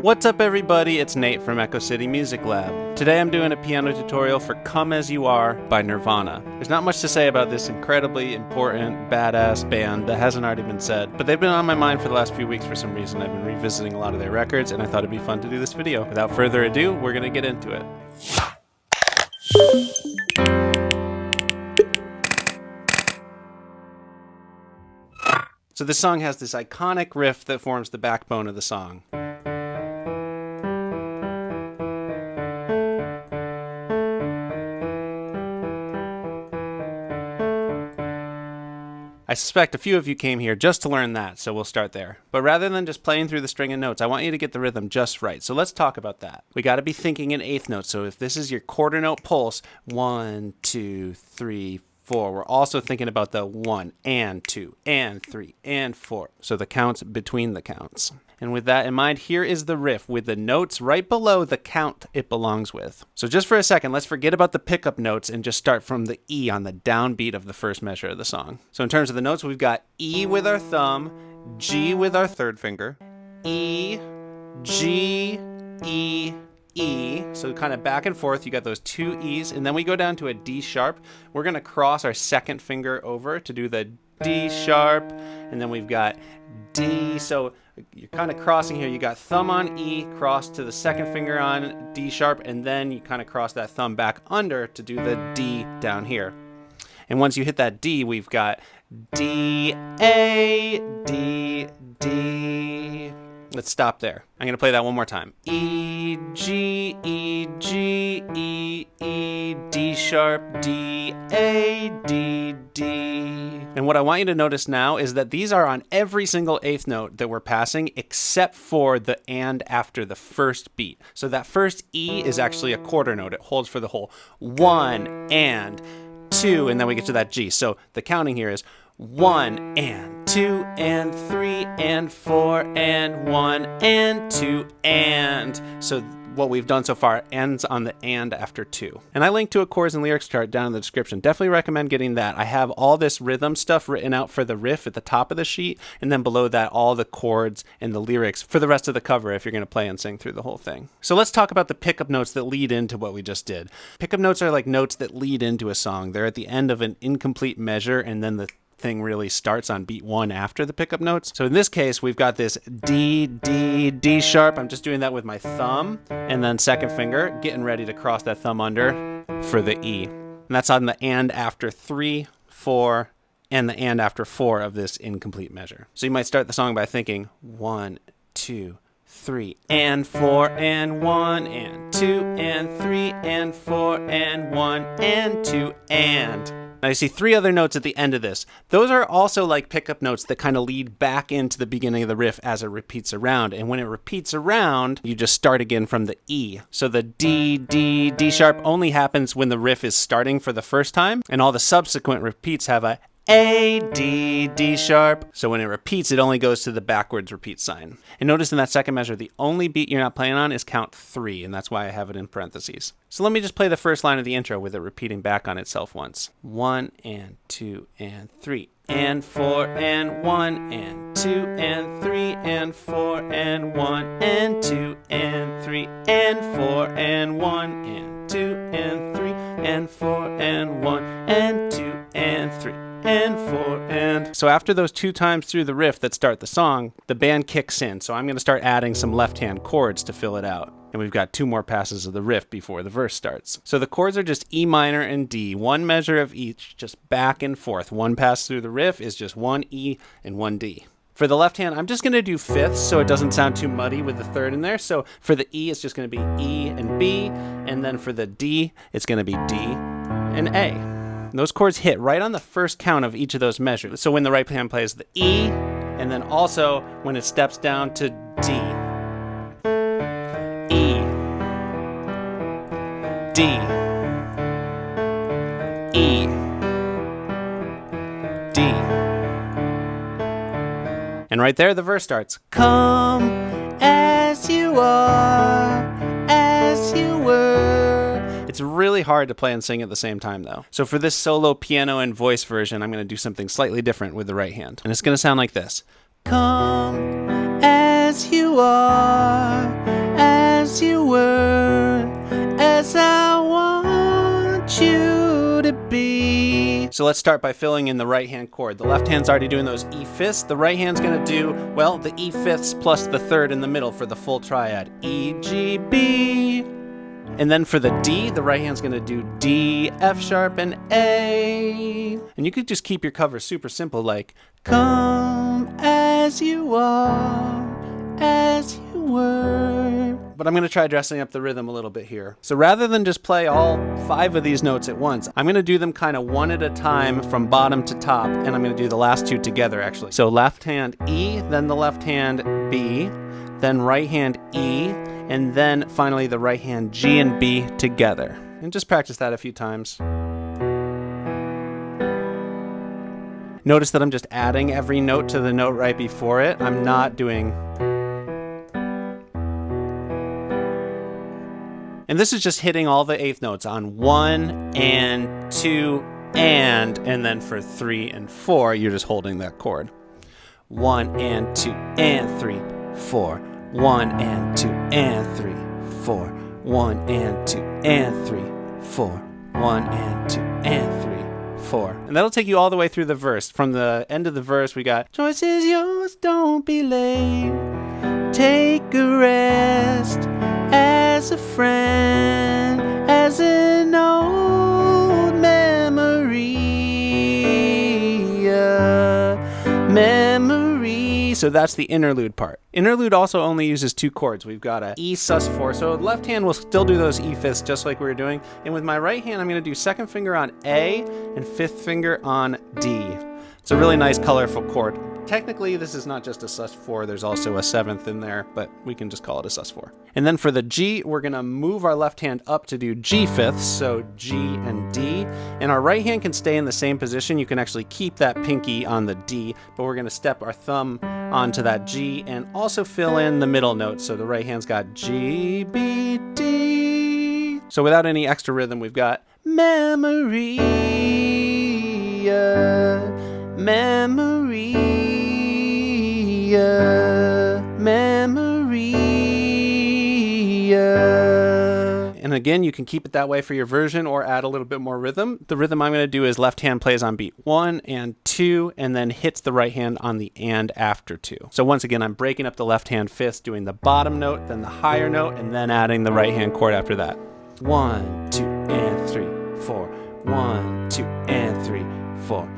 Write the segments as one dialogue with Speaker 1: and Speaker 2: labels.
Speaker 1: What's up everybody, it's Nate from Echo City Music Lab. Today I'm doing a piano tutorial for Come As You Are by Nirvana. There's not much to say about this incredibly important, badass band that hasn't already been said, but they've been on my mind for the last few weeks for some reason. I've been revisiting a lot of their records and I thought it'd be fun to do this video. Without further ado, we're gonna get into it. So this song has this iconic riff that forms the backbone of the song. I suspect a few of you came here just to learn that, so we'll start there. But rather than just playing through the string of notes, I want you to get the rhythm just right. So let's talk about that. We got to be thinking in eighth notes. So if this is your quarter note pulse, 1, 2, 3, 4. We're also thinking about the 1 and 2 and 3 and 4. So the counts between the counts. And with that in mind, here is the riff with the notes right below the count it belongs with. So just for a second, let's forget about the pickup notes and just start from the E on the downbeat of the first measure of the song. So in terms of the notes, we've got E with our thumb, G with our third finger, E, G, E, E. So kind of back and forth, you got those two E's, and then we go down to a D sharp. We're gonna cross our second finger over to do the D sharp, and then we've got D. So you're kind of crossing here. You got thumb on E, cross to the second finger on D sharp, and then you kind of cross that thumb back under to do the D down here. And once you hit that D, we've got D, A, D, D. Let's stop there. I'm going to play that one more time. E, G, E, G, E, E, D sharp, D, A, D, D. And what I want you to notice now is that these are on every single eighth note that we're passing except for the and after the first beat. So that first E is actually a quarter note. It holds for the whole 1 and 2, and then we get to that G. So the counting here is 1 and 2 and 3 and 4 and 1 and 2 and. So what we've done so far ends on the and after 2. And I linked to a chords and lyrics chart down in the description. Definitely recommend getting that. I have all this rhythm stuff written out for the riff at the top of the sheet, and then below that all the chords and the lyrics for the rest of the cover if you're going to play and sing through the whole thing. So let's talk about the pickup notes that lead into what we just did. Pickup notes are like notes that lead into a song. They're at the end of an incomplete measure, and then the thing really starts on beat 1 after the pickup notes. So in this case, we've got this D, D, D sharp. I'm just doing that with my thumb and then second finger, getting ready to cross that thumb under for the E. And that's on the and after 3, 4, and the and after 4 of this incomplete measure. So you might start the song by thinking 1, 2, 3 and 4 and 1 and 2 and 3 and 4 and 1 and 2 and. Now you see 3 other notes at the end of this. Those are also like pickup notes that kind of lead back into the beginning of the riff as it repeats around. And when it repeats around, you just start again from the E. So the D, D, D sharp only happens when the riff is starting for the first time, and all the subsequent repeats have a D, D sharp. So when it repeats, it only goes to the backwards repeat sign. And notice in that second measure, the only beat you're not playing on is count 3, and that's why I have it in parentheses. So let me just play the first line of the intro with it repeating back on itself once. 1 and 2 and 3 and 4 and 1 and 2 and 3 and 4 and 1 and 2 and 3 and 4 and 1 and 2 and 3 and 4 and 1 and 2 and 3. And 4 and. So after those 2 times through the riff that start the song, the band kicks in. So I'm going to start adding some left-hand chords to fill it out. And we've got 2 more passes of the riff before the verse starts. So the chords are just E minor and D, 1 measure of each, just back and forth. 1 pass through the riff is just 1 E and 1 D. For the left hand, I'm just going to do fifths so it doesn't sound too muddy with the third in there. So for the E, it's just going to be E and B. And then for the D, it's going to be D and A. And those chords hit right on the first count of each of those measures. So when the right hand plays the E, and then also when it steps down to D. E. D. E. D. And right there the verse starts. Come as you are, as you were. It's really hard to play and sing at the same time though. So for this solo piano and voice version, I'm going to do something slightly different with the right hand. And it's going to sound like this. Come as as you are, as you were, as I want you to be. So let's start by filling in the right hand chord. The left hand's already doing those E fifths. The right hand's gonna do, well, the E fifths plus the third in the middle for the full triad. E, G, B. And then for the D, the right hand's gonna do D, F sharp, and A. And you could just keep your cover super simple, like, come as you are, as you were. But I'm gonna try dressing up the rhythm a little bit here. So rather than just play all 5 of these notes at once, I'm gonna do them kind of one at a time from bottom to top, and I'm gonna do the last 2 together, actually. So left hand E, then the left hand B, then right hand E, and then finally the right hand G and B together. And just practice that a few times. Notice that I'm just adding every note to the note right before it. I'm not doing... And this is just hitting all the eighth notes on 1 and 2 and then for 3 and 4, you're just holding that chord. 1 and 2 and 3, 4. 1 and 2 and 3, 4. 1 and 2 and 3, 4. 1 and 2 and 3, 4. And that'll take you all the way through the verse. From the end of the verse, we got, choice is yours, don't be late. Take a rest as a friend, as an old memory. So that's the interlude part. Interlude also only uses 2 chords. We've got a E sus4. So left hand will still do those E fifths just like we were doing. And with my right hand, I'm going to do second finger on A and fifth finger on D. It's a really nice colorful chord. Technically, this is not just a sus4, there's also a 7th in there, but we can just call it a sus4. And then for the G, we're gonna move our left hand up to do G fifths, so G and D. And our right hand can stay in the same position. You can actually keep that pinky on the D, but we're gonna step our thumb onto that G and also fill in the middle note. So the right hand's got G, B, D. So without any extra rhythm, we've got memory, memory, memory. And again, you can keep it that way for your version or add a little bit more rhythm. The rhythm I'm going to do is left hand plays on beat 1 and 2 and then hits the right hand on the and after 2. So once again, I'm breaking up the left hand fifths, doing the bottom note, then the higher note, and then adding the right hand chord after that. 1, 2, and 3, 4. 1, 2, and 3, 4.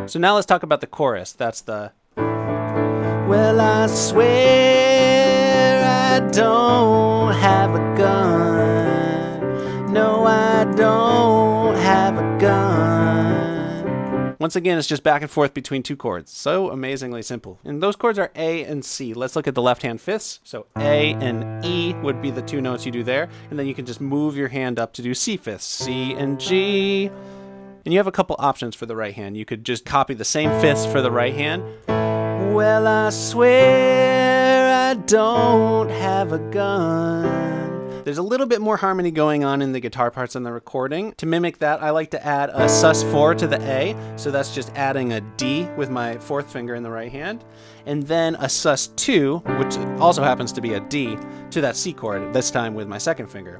Speaker 1: So now let's talk about the chorus. That's the, well, I swear I don't have a gun. No, I don't have a gun. Once again, it's just back and forth between 2 chords. So amazingly simple. And those chords are A and C. Let's look at the left hand fifths. So A and E would be the 2 notes you do there. And then you can just move your hand up to do C fifths. C and G. And you have a couple options for the right hand. You could just copy the same fifths for the right hand. Well, I swear I don't have a gun. There's a little bit more harmony going on in the guitar parts on the recording. To mimic that, I like to add a sus4 to the A. So that's just adding a D with my 4th finger in the right hand. And then a sus2, which also happens to be a D, to that C chord, this time with my 2nd finger.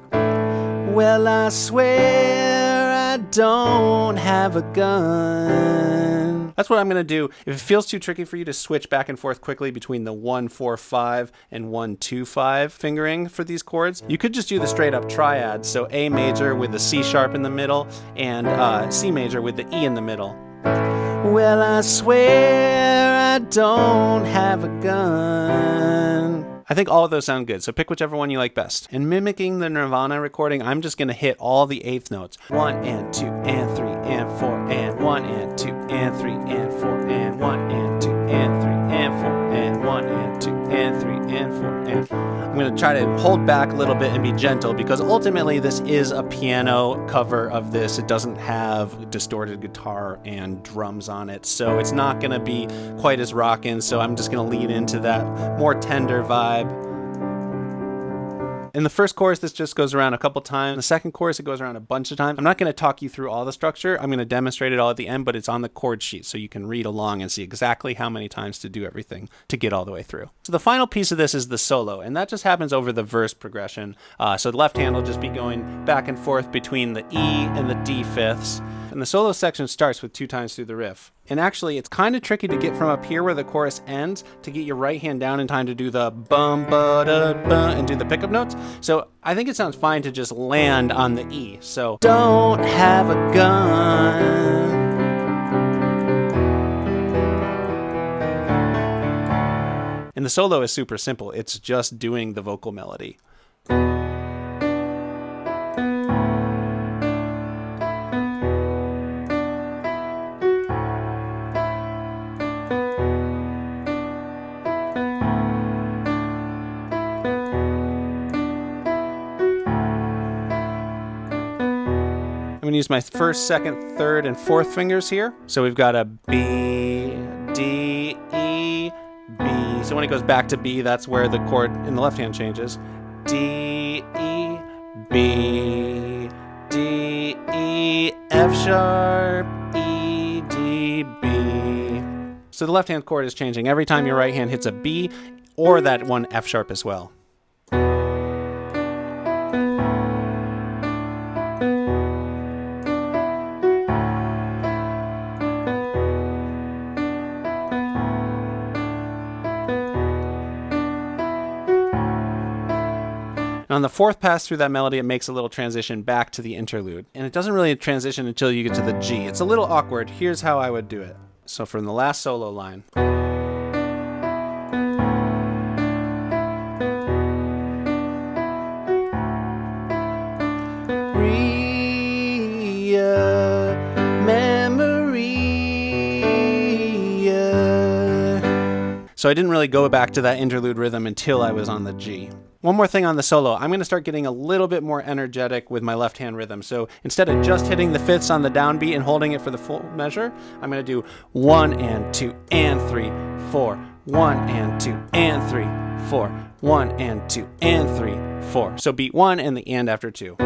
Speaker 1: Well, I swear I don't have a gun. That's what I'm going to do. If it feels too tricky for you to switch back and forth quickly between the 1, 4, 5 and 1, 2, 5 fingering for these chords, you could just do the straight up triads. So A major with the C sharp in the middle and C major with the E in the middle. Well, I swear I don't have a gun. I think all of those sound good, so pick whichever one you like best. And mimicking the Nirvana recording, I'm just gonna hit all the 8th notes. 1 and 2 and 3 and 4 and 1 and 2 and 3 and 4 and 1 and 2 and 3 and 4 and 1 and 2 and 3 and 4 and... I'm gonna try to hold back a little bit and be gentle because ultimately this is a piano cover of this. It doesn't have distorted guitar and drums on it, so it's not gonna be quite as rockin', so I'm just gonna lead into that more tender vibe. In the first chorus, this just goes around a couple times. The second chorus, it goes around a bunch of times. I'm not going to talk you through all the structure. I'm going to demonstrate it all at the end, but it's on the chord sheet, so you can read along and see exactly how many times to do everything to get all the way through. So the final piece of this is the solo, and that just happens over the verse progression. So the left hand will just be going back and forth between the E and the D fifths. And the solo section starts with 2 times through the riff. And actually, it's kind of tricky to get from up here where the chorus ends to get your right hand down in time to do the bum ba da ba and do the pickup notes. So I think it sounds fine to just land on the E. So don't have a gun. And the solo is super simple. It's just doing the vocal melody. I'm going to use my first, second, third, and fourth fingers here. So we've got a B, D, E, B. So when it goes back to B, that's where the chord in the left hand changes. D, E, B, D, E, F sharp, E, D, B. So the left hand chord is changing every time your right hand hits a B or that one F sharp as well. And on the fourth pass through that melody, it makes a little transition back to the interlude. And it doesn't really transition until you get to the G. It's a little awkward. Here's how I would do it. So from the last solo line. So I didn't really go back to that interlude rhythm until I was on the G. One more thing on the solo, I'm going to start getting a little bit more energetic with my left hand rhythm. So instead of just hitting the fifths on the downbeat and holding it for the full measure, I'm going to do 1 and 2 and 3, 4, 1 and 2 and 3, 4, 1 and 2 and 3, 4. So beat 1 and the and after 2.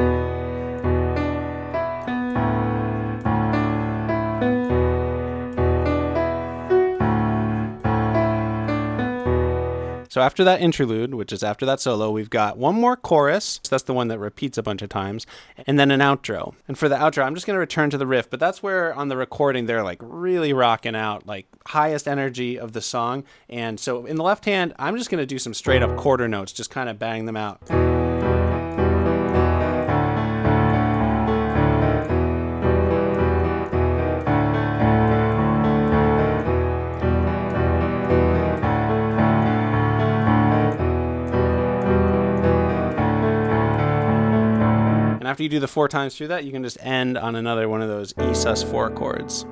Speaker 1: So after that interlude, which is after that solo, we've got one more chorus. So that's the one that repeats a bunch of times. And then an outro. And for the outro, I'm just going to return to the riff. But that's where on the recording, they're like really rocking out, like highest energy of the song. And so in the left hand, I'm just going to do some straight up quarter notes, just kind of bang them out. And after you do the 4 times through that, you can just end on another one of those E sus4 chords.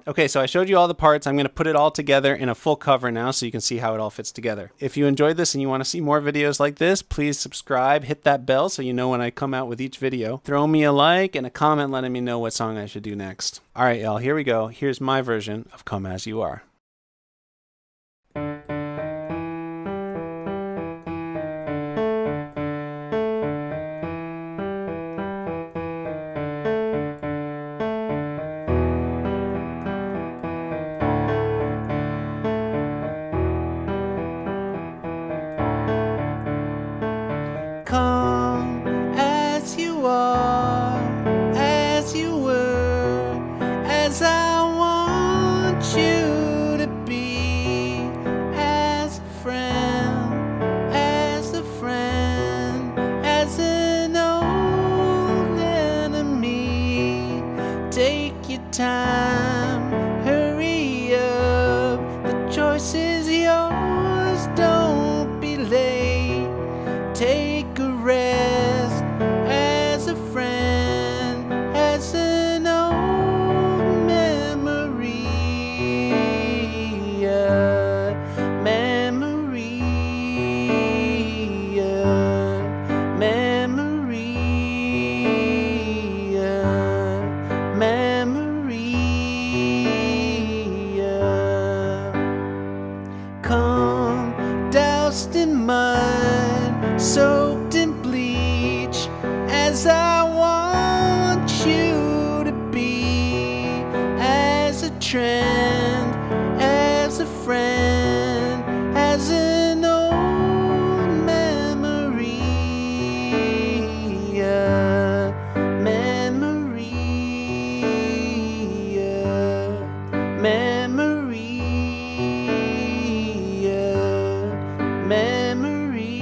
Speaker 1: Okay, so I showed you all the parts. I'm going to put it all together in a full cover now so you can see how it all fits together. If you enjoyed this and you want to see more videos like this, please subscribe, hit that bell so you know when I come out with each video. Throw me a like and a comment letting me know what song I should do next. All right, y'all, here we go. Here's my version of Come As You Are. Come as you are, as you were, as I want you to be, as a friend, as an old enemy. Take your time, hurry up, the choice is yours, don't be late. Take a rest as a friend, as an old memory, memory, memory, memory. trend as a friend, as an old memory, memory, memory, memory.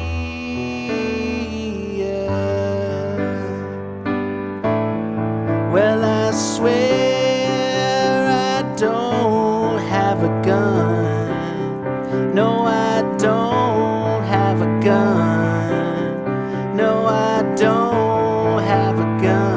Speaker 1: Well, I swear I don't have a gun. No, I don't have a gun. No, I don't have a gun.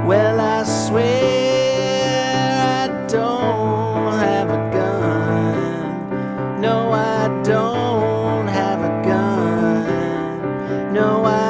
Speaker 1: Well, I swear I don't have a gun. No, I don't have a gun. No, I